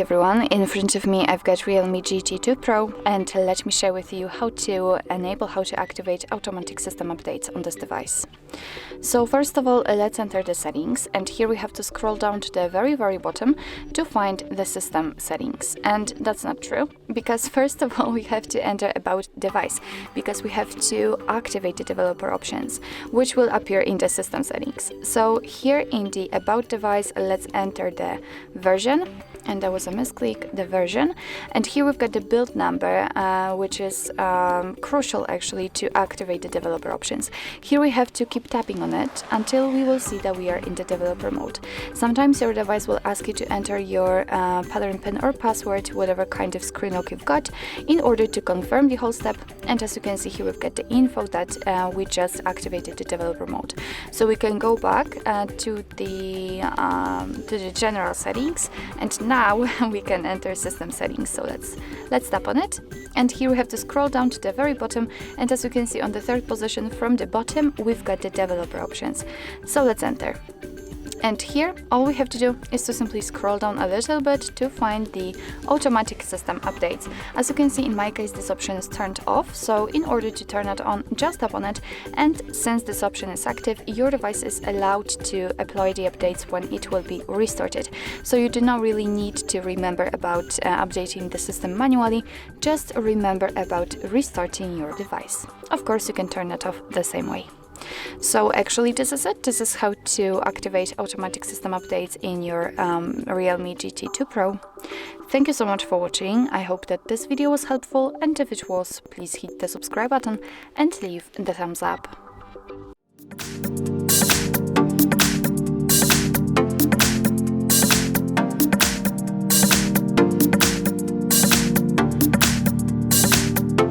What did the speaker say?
everyone, in front of me I've got REALME GT 2 Pro, and let me share with you how to activate automatic system updates on this device. So first of all, let's enter the settings, and here we have to scroll down to the very bottom to find the system settings. And that's not true, because first of all we have to enter about device, because we have to activate the developer options, which will appear in the system settings. So here in the about device, let's enter the version, and that was a misclick, the version, and here we've got the build number, which is crucial actually to activate the developer options. Here we have to keep tapping on it until we will see that we are in the developer mode. Sometimes your device will ask you to enter your pattern pin or password, whatever kind of screen lock you've got, in order to confirm the whole step. And as you can see here, we've got the info that we just activated the developer mode. So we can go back to the general settings, and now we can enter system settings. So let's tap on it, and here we have to scroll down to the very bottom, and as you can see on the third position from the bottom we've got the developer options. So let's enter. And here, all we have to do is to simply scroll down a little bit to find the automatic system updates. As you can see, in my case, this option is turned off. So in order to turn it on, just tap on it. And since this option is active, your device is allowed to apply the updates when it will be restarted. So you do not really need to remember about updating the system manually. Just remember about restarting your device. Of course, you can turn it off the same way. So actually this is it. This is how to activate automatic system updates in your REALME GT 2 Pro. Thank you so much for watching. I hope that this video was helpful, and if it was, please hit the subscribe button and leave the thumbs up.